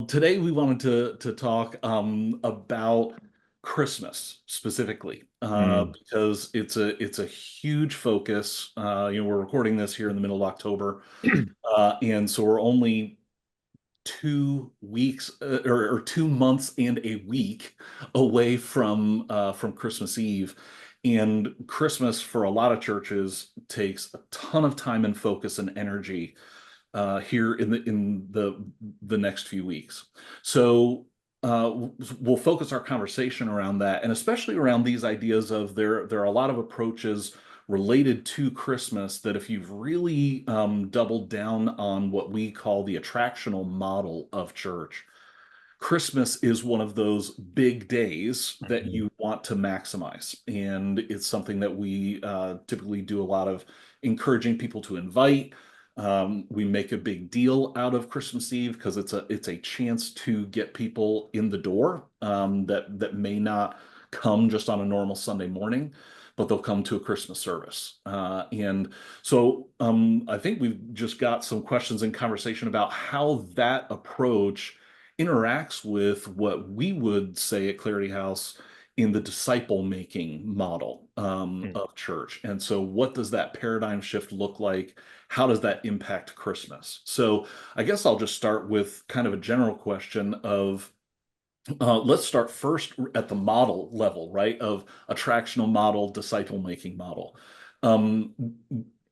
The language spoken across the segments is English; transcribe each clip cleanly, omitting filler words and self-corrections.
Today we wanted to talk about Christmas specifically Mm, because it's a huge focus. We're recording this here in the middle of October, and so we're only 2 weeks or 2 months and a week away from Christmas Eve. And Christmas for a lot of churches takes a ton of time and focus and energy here in the next few weeks. So we'll focus our conversation around that, and especially around these ideas of there are a lot of approaches related to Christmas that if you've really doubled down on what we call the attractional model of church, Christmas is one of those big days that mhm. you want to maximize. And it's something that we typically do a lot of encouraging people to invite. We make a big deal out of Christmas Eve because it's a chance to get people in the door that may not come just on a normal Sunday morning, but they'll come to a Christmas service. And so I think we've just got some questions and conversation about how that approach interacts with what we would say at Clarity House in the disciple making model Mm. of church. And so, what does that paradigm shift look like? How does that impact Christmas? So, I guess I'll just start with kind of a general question of let's start first at the model level, right? Of attractional model, disciple making model. Um,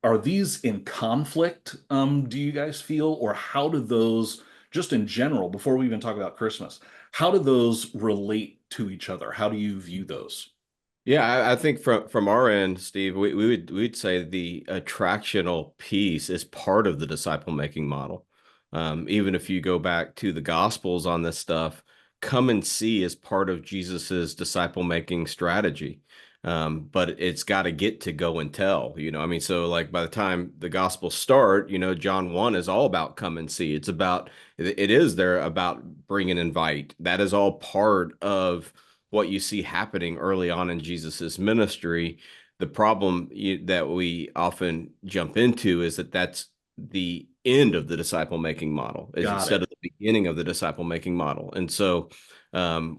are these in conflict, do you guys feel? Or how do those, just in general, before we even talk about Christmas, how do those relate to each other? How do you view those? Yeah, I think from our end, Steve, we'd say the attractional piece is part of the disciple making model. Even if you go back to the Gospels on this stuff, come and see is part of Jesus's disciple making strategy. But it's got to get to go and tell, I mean, so like by the time the Gospels start, John 1 is all about come and see. It is there about bring and invite. That is all part of what you see happening early on in Jesus's ministry. The problem that we often jump into is that that's the end of the disciple making model is Got instead it. of the beginning of the disciple making model. And so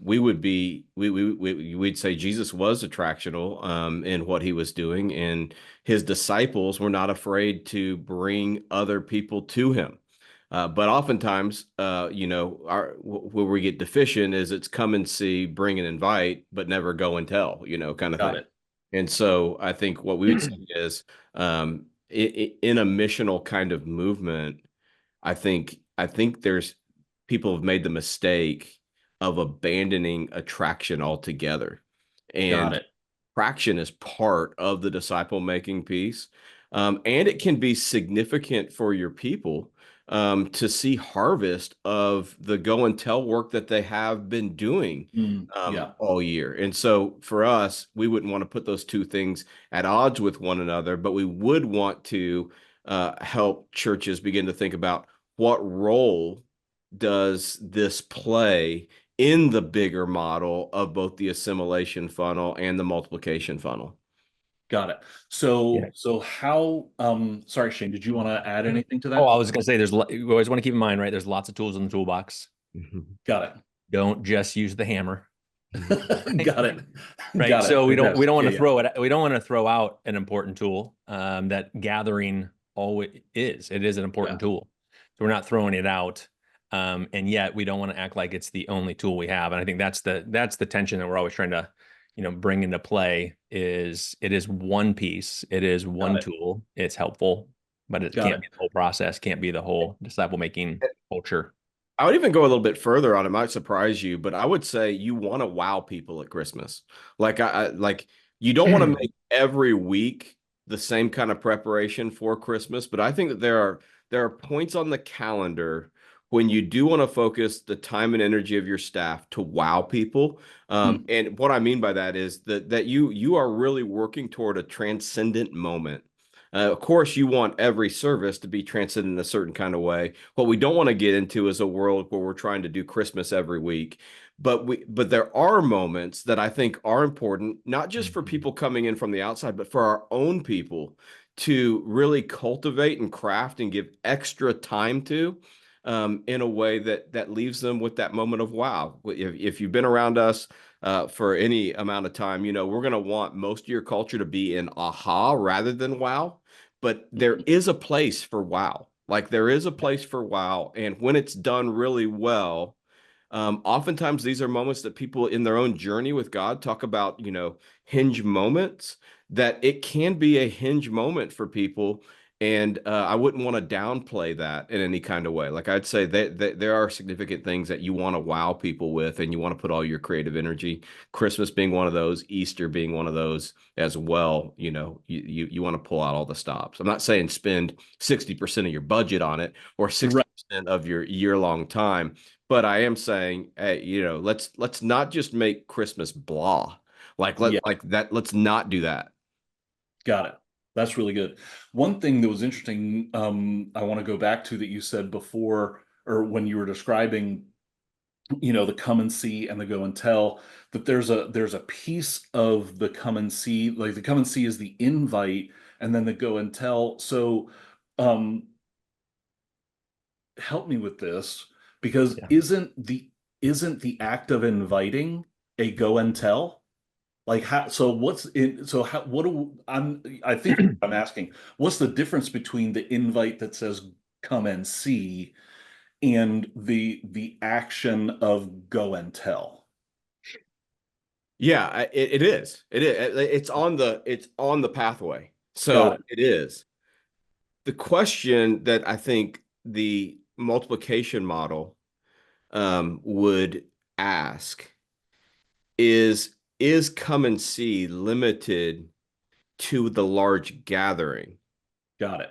we would be we'd say Jesus was attractional in what he was doing, and his disciples were not afraid to bring other people to him. But oftentimes, where we get deficient is it's come and see, bring and invite, but never go and tell, kind of Got thing. it. And so I think what we would say is, in a missional kind of movement, I think there's people have made the mistake of abandoning attraction altogether, Got and it. traction is part of the disciple making piece. And it can be significant for your people to see harvest of the go and tell work that they have been doing Yeah. all year. And so for us, we wouldn't want to put those two things at odds with one another, but we would want to help churches begin to think about what role does this play in the bigger model of both the assimilation funnel and the multiplication funnel. Got it. Yeah. So how, sorry, Shane, did you want to add anything to Oh, that? I was gonna say you always want to keep in mind, right? There's lots of tools in the toolbox. Got Don't just use the hammer. it. Got it. Right. Got it. So we don't Fantastic. want Yeah, to yeah. throw it, we don't want to throw out an important tool that gathering always is. It is an Yeah. important tool. So we're not throwing it out. And yet we don't want to act like it's the only tool we have. And I think that's the tension that we're always trying to, bring into play is it is one piece, it is Got one it. tool, it's helpful, but it Got can't it. be the whole process, can't be the whole disciple making culture. I would even go a little bit further on it. Might surprise you, but I would say you want to wow people at Christmas. Like you don't want to make every week the same kind of preparation for Christmas, but I think that there are points on the calendar when you do want to focus the time and energy of your staff to wow people. Hmm. And what I mean by that is that you are really working toward a transcendent moment. Of course, you want every service to be transcendent in a certain kind of way. What we don't want to get into is a world where we're trying to do Christmas every week. But there are moments that I think are important, not just for Mhm. people coming in from the outside, but for our own people to really cultivate and craft and give extra time to. in a way that leaves them with that moment of wow. If you've been around us for any amount of time, you know, we're going to want most of your culture to be in aha rather than wow. But there Mhm. is a place for wow. Like there is a place for wow. And when it's done really well, oftentimes these are moments that people in their own journey with God talk about, you know, hinge moments, that it can be a hinge moment for people. And I wouldn't want to downplay that in any kind of way. Like I'd say that there are significant things that you want to wow people with, and you want to put all your creative energy. Christmas being one of those, Easter being one of those as well. You know, you want to pull out all the stops. I'm not saying spend 60% of your budget on it or Right. 60% of your year-long time, but I am saying, hey, you know, let's not just make Christmas blah. Yeah, Like that. Let's not do that. got it. That's really good. One thing that was interesting, I want to go back to that you said before, or when you were describing, the come and see and the go and tell, that there's a piece of the come and see, like the come and see is the invite, and then the go and tell. So, um, help me with this, because Yeah. isn't the act of inviting a go and tell? Like how, so what's in, so how, what do I think I'm asking, what's the difference between the invite that says come and see and the action of go and tell? Yeah, it is. It is. It's on the pathway. Got So it. it is. The question that I think the multiplication model would ask is come and see limited to the large gathering Got it.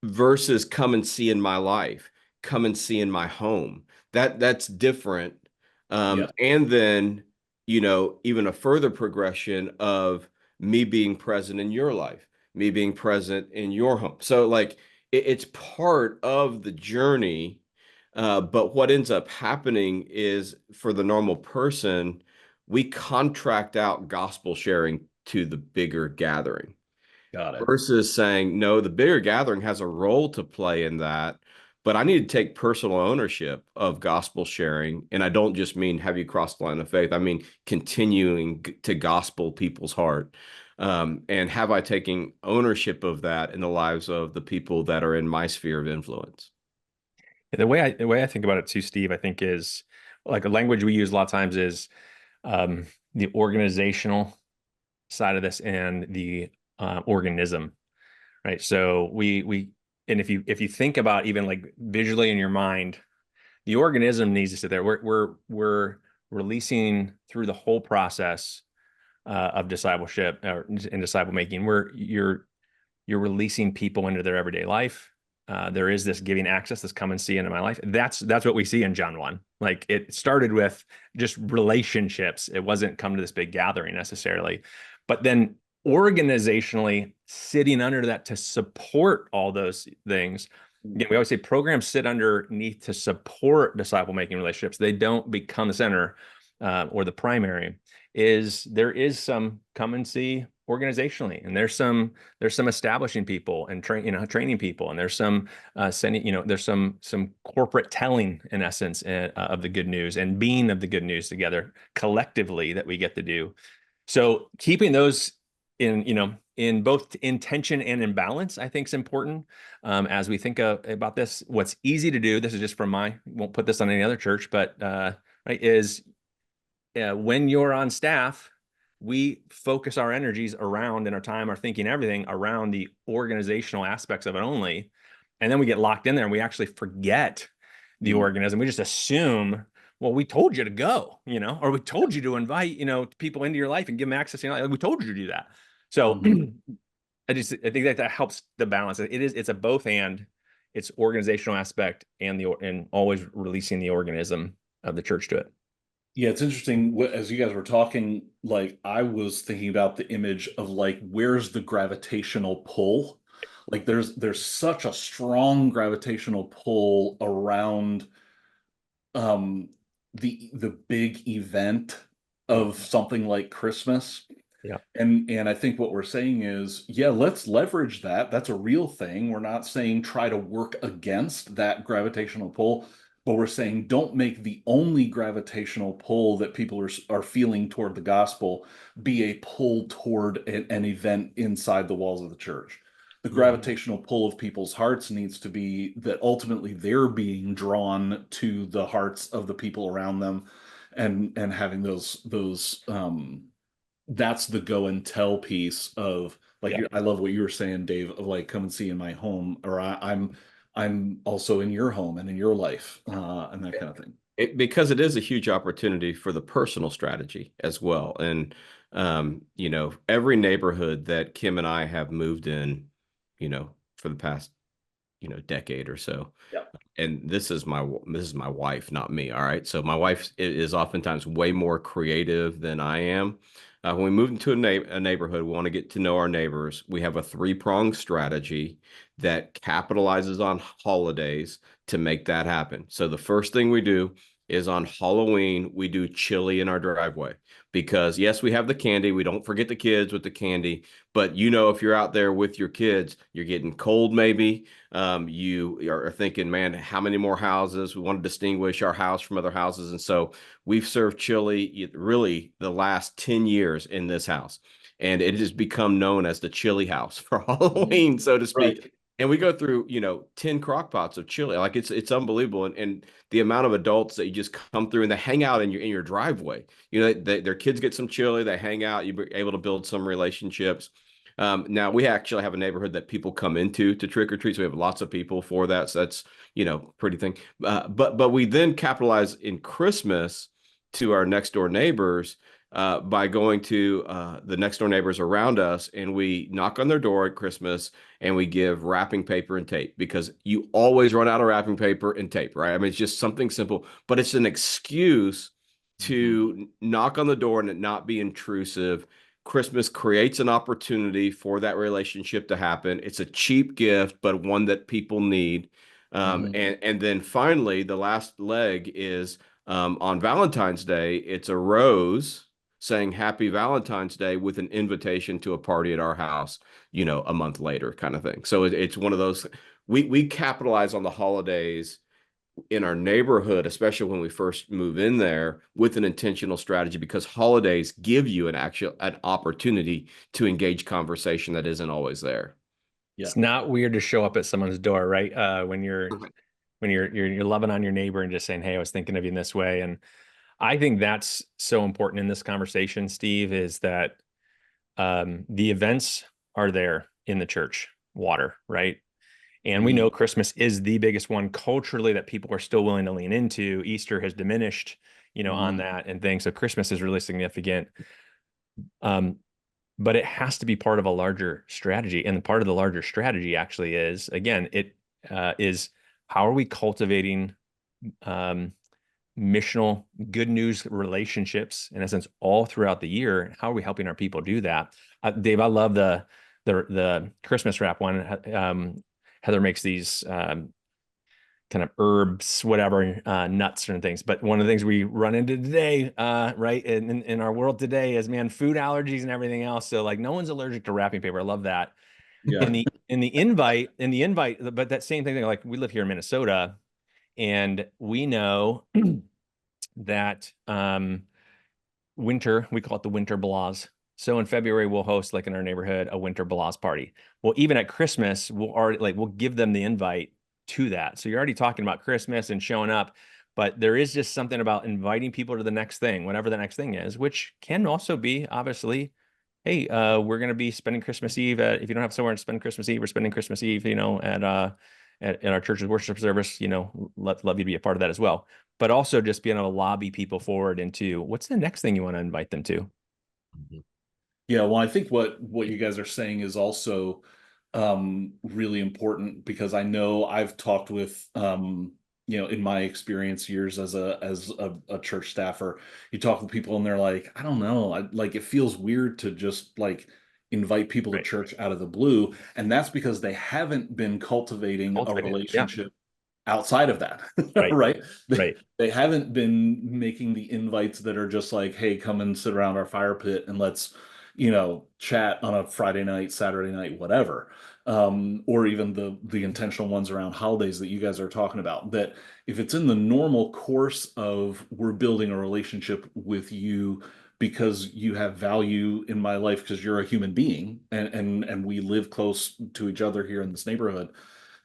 versus come and see in my life, come and see in my home. That's different. Yes. And then, you know, even a further progression of me being present in your life, me being present in your home. So like it's part of the journey. But what ends up happening is for the normal person, we contract out gospel sharing to the bigger gathering Got it. versus saying, no, the bigger gathering has a role to play in that, but I need to take personal ownership of gospel sharing. And I don't just mean have you crossed the line of faith. I mean, continuing to gospel people's heart. And have I taken ownership of that in the lives of the people that are in my sphere of influence? The way I think about it too, Steve, I think is like a language we use a lot of times is um, the organizational side of this and the organism, right? So we and if you think about even like visually in your mind, the organism needs to sit there. We're releasing through the whole process of discipleship and disciple making. Where you're releasing people into their everyday life. There is this giving access, this come and see into my life. That's what we see in John 1. Like it started with just relationships. It wasn't come to this big gathering necessarily. But then organizationally sitting under that to support all those things. Again, we always say programs sit underneath to support disciple making relationships. They don't become the center or the primary. There is some come and see organizationally, and there's some establishing people and training people, and there's some sending, there's some corporate telling in essence of the good news and being of the good news together collectively that we get to do. So keeping those in both intention and in balance, I think is important as we think about this. What's easy to do, this is just from won't put this on any other church, but right, is when you're on staff, we focus our energies around and our time, our thinking, everything around the organizational aspects of it only. And then we get locked in there and we actually forget the Mhm. organism. We just assume, well, we told you to go, or we told you to invite, people into your life and give them access. We told you to do that. So Mhm. I think that helps the balance. It's a both and it's organizational aspect and always releasing the organism of the church to it. Yeah, it's interesting. As you guys were talking, like I was thinking about the image of like where's the gravitational pull? Like there's such a strong gravitational pull around um the big event of something like Christmas. Yeah. And I think what we're saying is, yeah, let's leverage that. That's a real thing. We're not saying try to work against that gravitational pull, but we're saying don't make the only gravitational pull that people are feeling toward the gospel be a pull toward an event inside the walls of the church. The Mhm. gravitational pull of people's hearts needs to be that ultimately they're being drawn to the hearts of the people around them, and having those that's the go and tell piece of like Yeah. I love what you were saying, Dave, of like come and see in my home, or I'm also in your home and in your life, and that kind of thing. Because it is a huge opportunity for the personal strategy as well. And, every neighborhood that Kim and I have moved in, for the past, decade or so, Yeah. and this is my wife, not me. All right. So my wife is oftentimes way more creative than I am. When we move into a neighborhood, we want to get to know our neighbors. We have a three-pronged strategy that capitalizes on holidays to make that happen. So the first thing we do is on Halloween, we do chili in our driveway because yes, we have the candy. We don't forget the kids with the candy, but if you're out there with your kids, you're getting cold maybe. You are thinking, man, how many more houses? We want to distinguish our house from other houses. And so we've served chili really the last 10 years in this house. And it has become known as the chili house for Mhm. Halloween, so to Right. speak. And we go through, 10 crock pots of chili. Like it's unbelievable. And the amount of adults that you just come through and they hang out in your driveway. Their kids get some chili, they hang out, you're able to build some relationships. Now we actually have a neighborhood that people come into to trick or treat. So we have lots of people for that. So that's, pretty thing. But we then capitalize in Christmas to our next door neighbors by going to the next door neighbors around us, and we knock on their door at Christmas and we give wrapping paper and tape because you always run out of wrapping paper and tape, right? I mean, it's just something simple, but it's an excuse Mhm. to knock on the door and it not be intrusive. Christmas creates an opportunity for that relationship to happen. It's a cheap gift, but one that people need. Mhm. And then finally, the last leg is on Valentine's Day. It's a rose saying Happy Valentine's Day with an invitation to a party at our house. A month later, kind of thing. So it's one of those. We capitalize on the holidays in our neighborhood, especially when we first move in there, with an intentional strategy because holidays give you an opportunity to engage conversation that isn't always there. Yeah. It's not weird to show up at someone's door, right? When you're loving on your neighbor and just saying, "Hey, I was thinking of you in this way." And I think that's so important in this conversation, Steve, is that the events are there in the church, water, right? And we know Mhm. Christmas is the biggest one culturally that people are still willing to lean into. Easter has diminished, on Mhm. that and things. So Christmas is really significant. Um, but it has to be part of a larger strategy. And part of the larger strategy actually is, again, it is how are we cultivating um, missional good news relationships in essence all throughout the year? How are we helping our people do that? Dave, I love the Christmas wrap one. Heather makes these kind of herbs, whatever, nuts and things. But one of the things we run into today, right, in our world today is, man, food allergies and everything else. So like no one's allergic to wrapping paper. I love that. Yeah. In the invite, but that same thing, like we live here in Minnesota, and we know that winter, we call it the winter blahs. So in February, we'll host like in our neighborhood a winter blahs party. Well, even at Christmas, we'll give them the invite to that. So you're already talking about Christmas and showing up, but there is just something about inviting people to the next thing, whatever the next thing is, which can also be obviously, hey, we're going to be spending Christmas Eve if you don't have somewhere to spend Christmas Eve, we're spending Christmas Eve, at our church's worship service, love you to be a part of that as well, but also just being able to lobby people forward into what's the next thing you want to invite them to. Yeah, well, I think what you guys are saying is also really important because I know I've talked with in my experience years as a church staffer, you talk with people and they're like, I don't know, like it feels weird to just like invite people to Right. church out of the blue, and that's because they haven't been cultivating a Cultivate it. Yeah. relationship outside of that, Right. right? They, Right. they haven't been making the invites that are just like, hey, come and sit around our fire pit and let's, chat on a Friday night, Saturday night, whatever. Or even the intentional ones around holidays that you guys are talking about, that if it's in the normal course of we're building a relationship with you because you have value in my life because you're a human being and we live close to each other here in this neighborhood,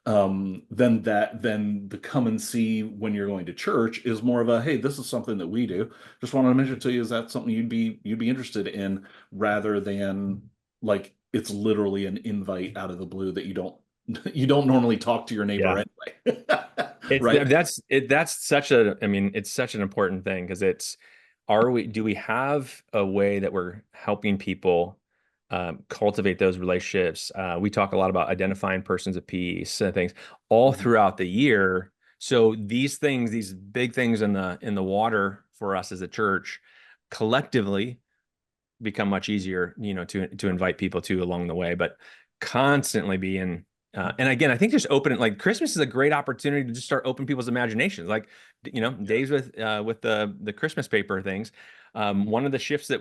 then the come and see when you're going to church is more of a, hey, this is something that we do. Just wanted to mention to you, is that something you'd be interested in, rather than like it's literally an invite out of the blue that you don't normally talk to your neighbor Yeah. anyway. It's Right? that's such I mean, it's such an important thing because do we have a way that we're helping people cultivate those relationships? We talk a lot about identifying persons of peace and things all Mhm. throughout the year. So these things, these big things in the water for us as a church, collectively become much easier, to invite people to along the way, but constantly being and again, I think just opening, like, Christmas is a great opportunity to just start opening people's imaginations. Like, Yeah. days with the Christmas paper things. One of the shifts that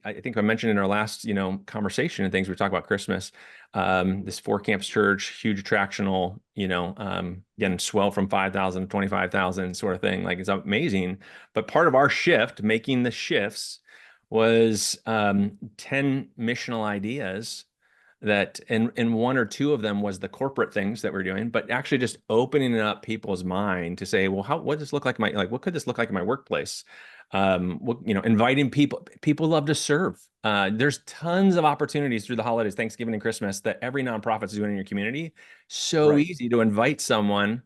I think I mentioned in our last, conversation and things, we talk about Christmas. This four camps church, huge attractional, again, swell from 5,000 to 25,000 sort of thing. Like, it's amazing. But part of our shift, making the shifts, was 10 missional ideas that, and one or two of them was the corporate things that we're doing, but actually just opening up people's mind to say, well, what does this look like what could this look like in my workplace? Inviting people love to serve. There's tons of opportunities through the holidays, Thanksgiving and Christmas, that every nonprofit is doing in your community. So Right. easy to invite someone,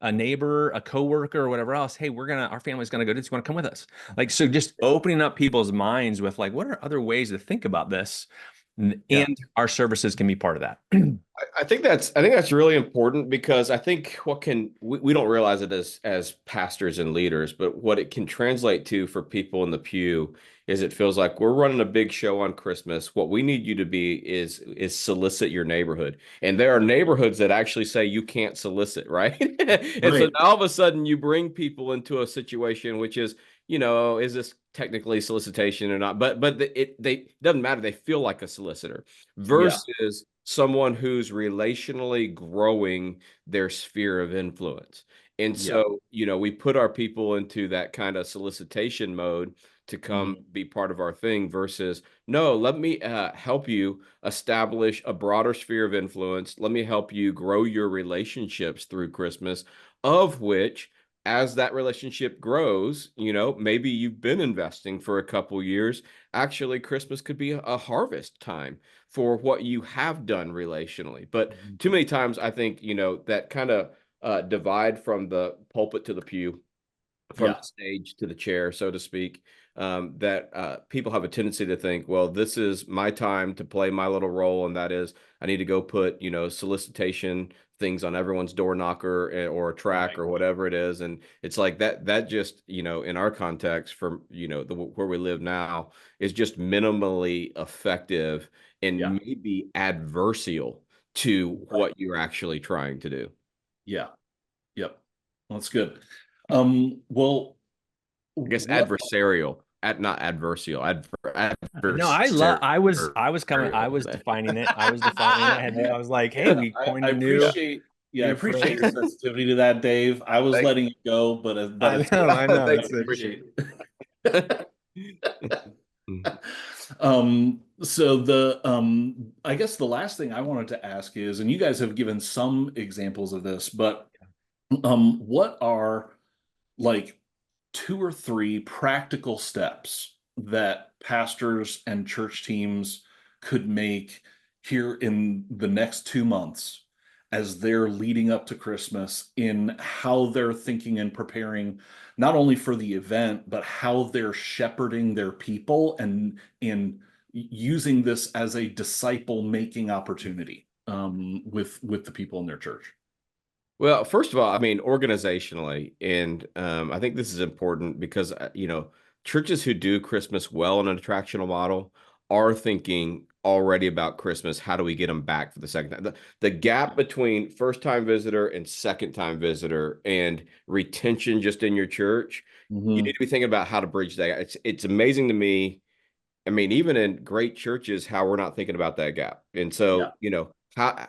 a neighbor, a coworker, or whatever else. Hey, our family's gonna go to this. You want to come with us? Like, so just opening up people's minds with, like, what are other ways to think about this? Yeah. And our services can be part of that. I think that's really important because I think we don't realize it as pastors and leaders, but what it can translate to for people in the pew is it feels like we're running a big show on Christmas. What we need you to be is solicit your neighborhood. And there are neighborhoods that actually say you can't solicit, right? And so Right. now all of a sudden you bring people into a situation which is, is this technically solicitation or not? But they doesn't matter. They feel like a solicitor Yeah. versus someone who's relationally growing their sphere of influence. And Yeah. so, we put our people into that kind of solicitation mode to come Mhm. be part of our thing versus, no, let me help you establish a broader sphere of influence. Let me help you grow your relationships through Christmas, of which, as that relationship grows, maybe you've been investing for a couple years. Actually, Christmas could be a harvest time for what you have done relationally. But Mhm. too many times, I think, that kind of divide from the pulpit to the pew, from Yeah. the stage to the chair, so to speak, that people have a tendency to think, well, this is my time to play my little role, and that is I need to go put, solicitation things on everyone's door knocker or a track Right. or whatever it is. And it's like that just, in our context from, where we live now is just minimally effective Yeah. and maybe adversarial to Right. what you're actually trying to do. Yeah. Yep. Well, that's good. Well, I guess what? adversarial, not adversarial, No, adversarial. I was defining it. I was defining it. I was like, hey, we I coined appreciate, yeah, I new appreciate phrase. your sensitivity to that, Dave. I was Thank, letting it go, but I it's know, good. I know. I thank It's you. appreciate it. Appreciate So I guess the last thing I wanted to ask is, and you guys have given some examples of this, but what are like two or three practical steps that pastors and church teams could make here in the next 2 months as they're leading up to Christmas, in how they're thinking and preparing not only for the event, but how they're shepherding their people and in using this as a disciple making opportunity with the people in their church. Well, first of all, I mean, organizationally, and I think this is important because, churches who do Christmas well in an attractional model are thinking already about Christmas. How do we get them back for the second time? The gap between first time visitor and second time visitor and retention just in your church, you need Mhm. to be thinking about how to bridge that. It's amazing to me I mean, even in great churches, how we're not thinking about that gap. And Yeah. so, how,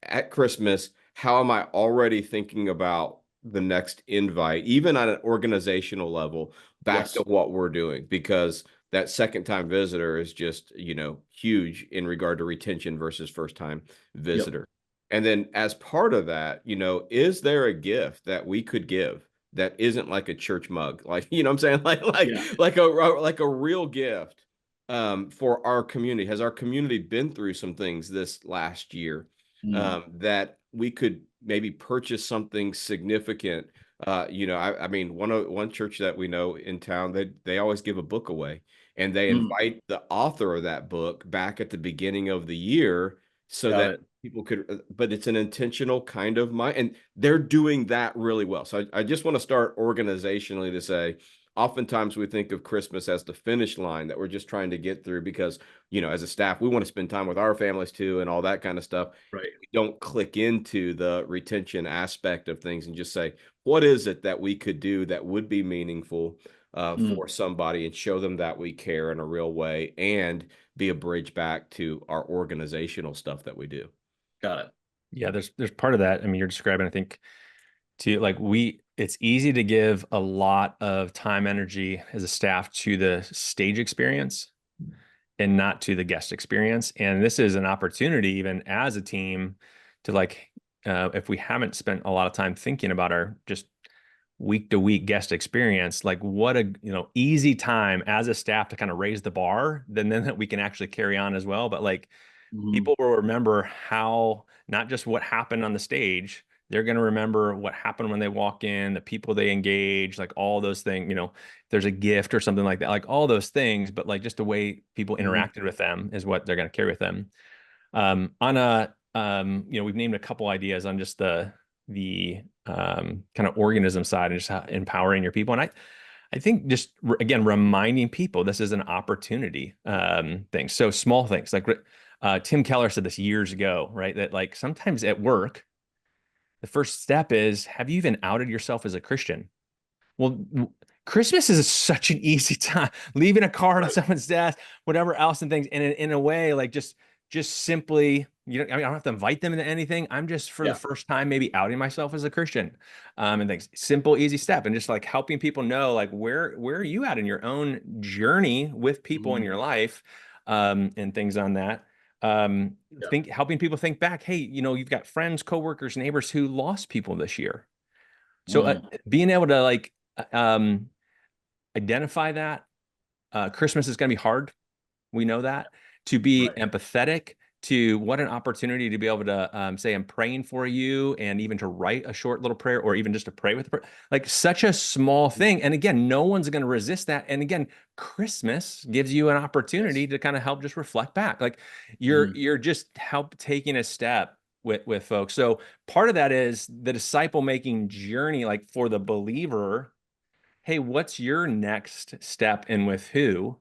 at Christmas, how am I already thinking about the next invite, even on an organizational level, back to Yes. what we're doing? Because that second time visitor is just, huge in regard to retention versus first time Yep. visitor. And then as part of that, is there a gift that we could give that isn't like a church mug? Like, what I'm saying? Yeah. Like a real gift for our community. Has our community been through some things this last year Mm. that we could maybe purchase something significant? I mean, one church that we know in town, they always give a book away, and they Mm. invite the author of that book back at the beginning of the year so Got that it. people could. But it's an intentional kind of mind, and they're doing that really well. So I just want to start organizationally to say, oftentimes we think of Christmas as the finish line that we're just trying to get through because, as a staff, we want to spend time with our families too and all that kind of stuff. Right. We don't click into the retention aspect of things and just say, what is it that we could do that would be meaningful Mm. for somebody, and show them that we care in a real way and be a bridge back to our organizational stuff that we do. Got it. Yeah, there's part of that. I mean, you're describing, I think, to like it's easy to give a lot of time, energy as a staff to the stage experience and not to the guest experience. And this is an opportunity, even as a team, to like, if we haven't spent a lot of time thinking about our just week to week guest experience, like what a easy time as a staff to kind of raise the bar, then that we can actually carry on as well. But like Mm. people will remember how, not just what happened on the stage, they're going to remember what happened when they walk in, the people they engage, like all those things, if there's a gift or something like that, like all those things, but like just the way people Mm. interacted with them is what they're going to carry with them. On a, we've named a couple ideas on just the kind of organism side and just how empowering your people. And I think just again reminding people this is an opportunity thing. So small things like Tim Keller said this years ago, right? That like sometimes at work, the first step is, have you even outed yourself as a Christian? Well, Christmas is such an easy time. Leaving a card on Right. someone's desk, whatever else and things. And in a way, like just simply, I mean, I don't have to invite them into anything. I'm just for the Yeah. first time maybe outing myself as a Christian, and things. Simple, easy step, and just like helping people know like where are you at in your own journey with people in Mm. your life, and things on that. Yeah. Helping people think back. Hey, you've got friends, coworkers, neighbors who lost people this year. So Mm. being able to like um, identify that Christmas is going to be hard. We know that. To be Right. empathetic to what an opportunity to be able to say, I'm praying for you, and even to write a short little prayer, or even just to pray with a prayer, like such a small thing. And again, no one's going to resist that. And again, Christmas gives you an Yes. opportunity to kind of help just reflect back. Like Mm. you're just help taking a step with folks. So part of that is the disciple making journey, like for the believer. Hey, what's your next step and with who?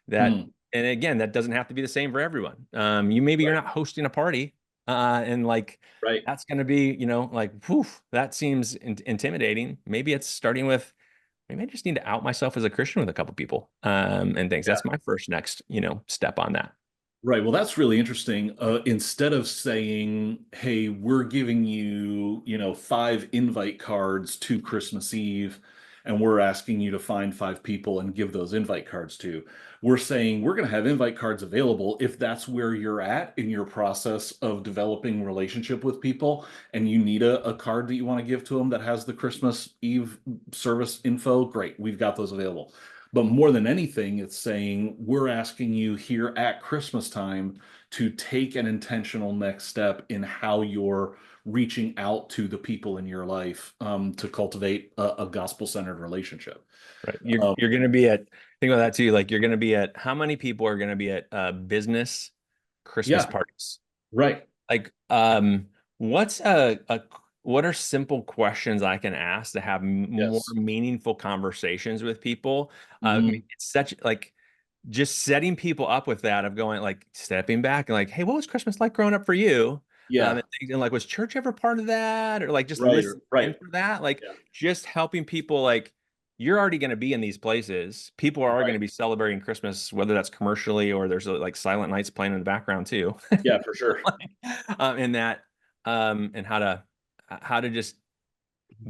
That, Mm. and again, that doesn't have to be the same for everyone. Maybe you're Right. not hosting a party, and like Right. that's going to be, like, whew, that seems intimidating. Maybe it's starting with, maybe I just need to out myself as a Christian with a couple people, and things. Yeah. That's my first next, step on that. Right. Well, that's really interesting. Instead of saying, "Hey, we're giving you, 5 invite cards to Christmas Eve, and we're asking you to find 5 people and give those invite cards to," we're saying we're going to have invite cards available if that's where you're at in your process of developing relationship with people, and you need a card that you want to give to them that has the Christmas Eve service info. Great, we've got those available. But more than anything, it's saying we're asking you here at Christmas time to take an intentional next step in how you're reaching out to the people in your life, to cultivate a gospel-centered relationship. Right. You're Um, you're going to be at, think about that too. Like you're going to be at, how many people are going to be at business Christmas yeah, parties? right. Like, what's what are simple questions I can ask to have more Yes. meaningful conversations with people? I mean, Mhm. it's such like just setting people up with that, of going like stepping back and like, hey, what was Christmas like growing up for you? Yeah, And like, was church ever part of that? Or like just right. listen in Right. for that, like Yeah. just helping people like you're already going to be in these places. People are going Right. to be celebrating Christmas, whether that's commercially or there's like Silent Nights playing in the background too. Yeah, for sure. In that, and how to just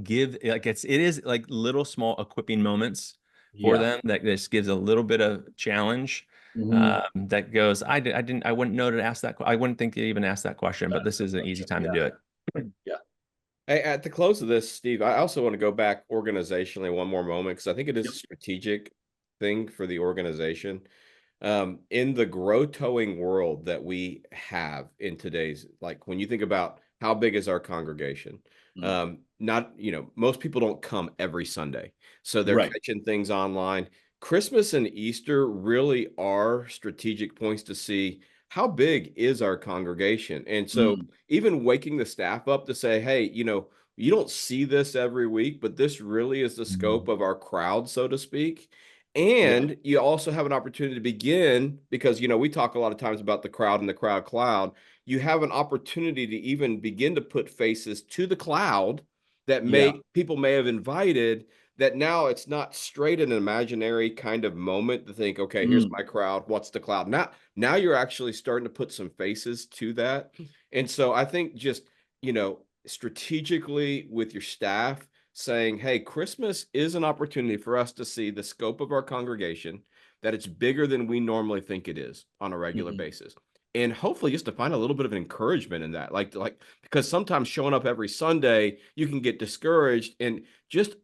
give, like, it is like little small equipping moments for Yeah. them that just gives a little bit of challenge. Mhm. That goes, I wouldn't know to ask that. I wouldn't think to even ask that question, but this is an easy time to Yeah. do it. Yeah. Hey, at the close of this, Steve, I also want to go back organizationally one more moment because I think it is Yep. a strategic thing for the organization. In the grow towing world that we have in today's, like when you think about how big is our congregation, Mm. not, most people don't come every Sunday. So they're Right. catching things online. Christmas and Easter really are strategic points to see how big is our congregation. And so Mm. even waking the staff up to say, hey, you don't see this every week, but this really is the scope Mhm. of our crowd, so to speak. Yeah. And you also have an opportunity to begin because, we talk a lot of times about the crowd and the crowd cloud. You have an opportunity to even begin to put faces to the cloud that Yeah. people may have invited, that now it's not straight an imaginary kind of moment to think, okay, here's Mm. my crowd. What's the cloud? Now you're actually starting to put some faces to that. And so I think just, strategically with your staff, saying, hey, Christmas is an opportunity for us to see the scope of our congregation, that it's bigger than we normally think it is on a regular Mhm. basis. And hopefully just to find a little bit of encouragement in that. Like because sometimes showing up every Sunday, you can get discouraged, and just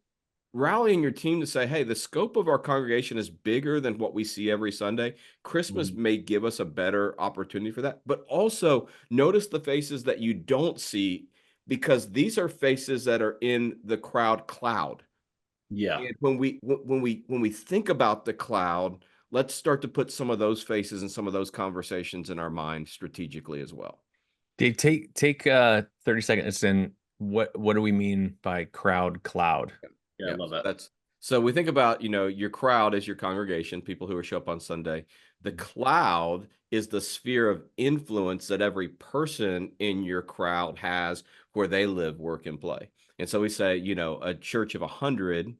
rallying your team to say, hey, the scope of our congregation is bigger than what we see every Sunday. Christmas Mhm. may give us a better opportunity for that, but also notice the faces that you don't see, because these are faces that are in the crowd cloud. Yeah. And when we think about the cloud, let's start to put some of those faces and some of those conversations in our mind strategically as well. Dave, take 30 seconds and what do we mean by crowd cloud? Yeah. I Yeah, love so that. so we think about, your crowd as your congregation, people who are show up on Sunday. The cloud is the sphere of influence that every person in your crowd has where they live, work, and play. And so we say, a church of 100,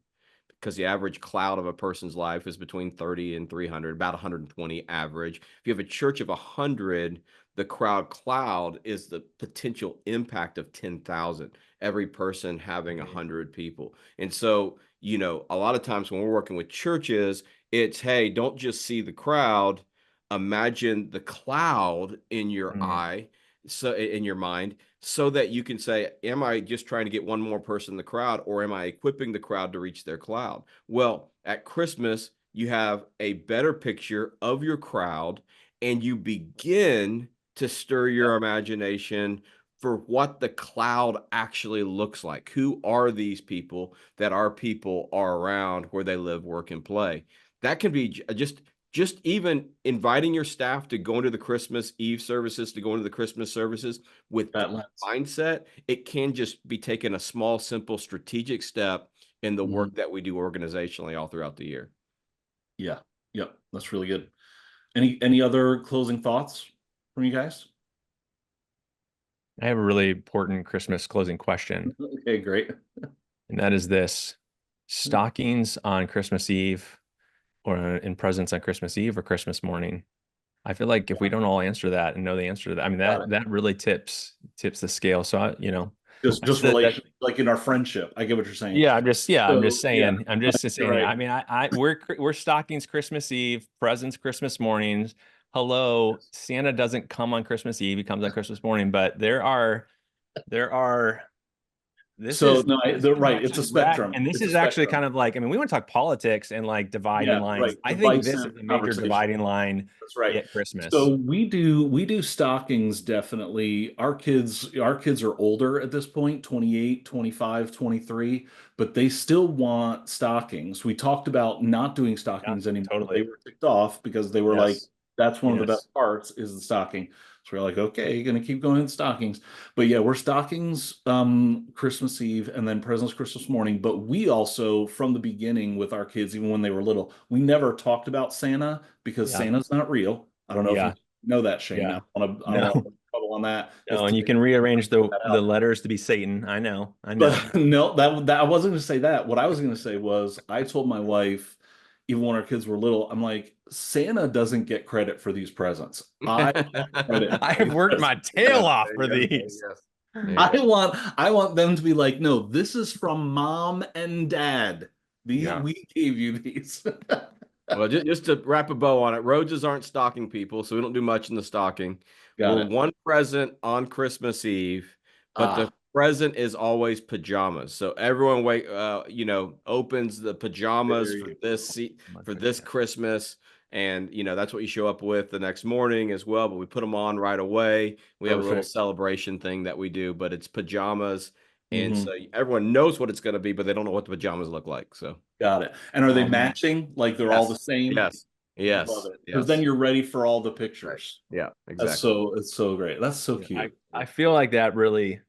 because the average cloud of a person's life is between 30 and 300, about 120 average. If you have a church of 100, the crowd cloud is the potential impact of 10,000, every person having 100 people. And so, a lot of times when we're working with churches, it's, hey, don't just see the crowd, imagine the cloud in your Mm. eye, so in your mind, so that you can say, am I just trying to get one more person in the crowd, or am I equipping the crowd to reach their cloud? Well, at Christmas, you have a better picture of your crowd, and you begin to stir your imagination for what the cloud actually looks like. Who are these people that our people are around where they live, work, and play? That can be just even inviting your staff to go into the Christmas Eve services, to go into the Christmas services with that That lens. mindset. It can just be taking a small, simple, strategic step in the Mhm. work that we do organizationally all throughout the year. Yeah. Yep. That's really good. Any other closing thoughts from you guys? I have a really important Christmas closing question, Okay, great. and that is this: stockings on Christmas Eve or in presents on Christmas Eve or Christmas morning? I feel like if we don't all answer that and know the answer to that, I mean, Got that it. that really tips the scale. So Just that relation, like in our friendship. I get what you're saying. I'm just So yeah, saying, you're right. I mean, we're stockings Christmas Eve, presents Christmas mornings. Hello, Yes. Santa doesn't come on Christmas Eve; he comes on Christmas morning. But there are this So is no, this they're is right. It's a actually spectrum. and this It's a is actually spectrum. kind of like, I mean, we want to talk politics and like dividing Yeah, lines. right. I think this is Divisive a major conversation. dividing line That's right. at Christmas. So we do stockings definitely. Our kids are older at this point, 28, 25, 23, but they still want stockings. We talked about not doing Yeah, stockings anymore. They totally. were ticked off because they were like, Yes. that's one of the Yes. best parts is the stocking. So we're like, okay, you're gonna keep going in stockings. But yeah, we're stockings Christmas Eve and then presents Christmas morning. But we also, from the beginning with our kids, even when they were little, we never talked about Santa because Yeah. Santa's not real. I don't know if you Yeah. know that, Shane. Yeah. I don't No. want to put trouble on that. No, and you can rearrange the letters to be Satan. I know. But no, that I wasn't going to say that. What I was going to say was I told my wife, even when our kids were little, I'm like, Santa doesn't get credit for these presents. I get credit I for have these worked my presents. tail off for There you go. these. Yes. There you go. I want them to be like, no, this is from mom and dad. Yeah. We gave you these. Well, just to wrap a bow on it, Rhodes aren't stocking people, so we don't do much in the stocking. Got We're it. one present on Christmas Eve, but the present is always pajamas. So everyone opens the pajamas for this Christmas, and that's what you show up with the next morning as well. But we put them on right away. We have a little Perfect. celebration thing that we do, but it's pajamas, and Mhm. so everyone knows what it's going to be, but they don't know what the pajamas look like. So. Got it. And are they matching? Like they're all the Yes, same? yes, yes, Love it. Because then yes. you're ready for all the Right. pictures. Yeah, That's exactly. it's so great. That's so I, cute. I feel like that really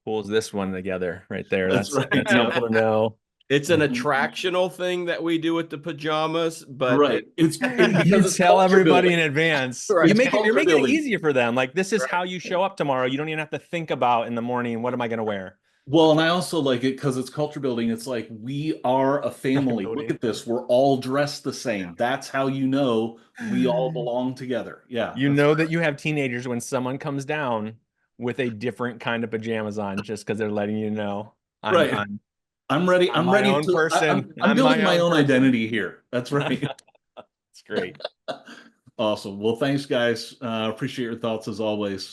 pulls this one together right there. That's right. That's helpful to know. It's an attractional thing that we do with the pajamas, but Right. It's You because it's tell culture everybody building. in advance. Right. You're Culture making it building. easier for them. Like this is Right. how you show up tomorrow. You don't even have to think about in the morning, what am I going to wear? Well, and I also like it because it's culture building. It's like we are a family. Look at this. We're all dressed the same. That's how you know we all belong together. Yeah. You know that you have teenagers when someone comes down with a different kind of pajamas on just because they're letting you know Right. I'm ready. I'm my ready own to. person. I'm I'm building my my own own person. identity here. That's right. It's great. Awesome. Well, thanks, guys. Appreciate your thoughts as always.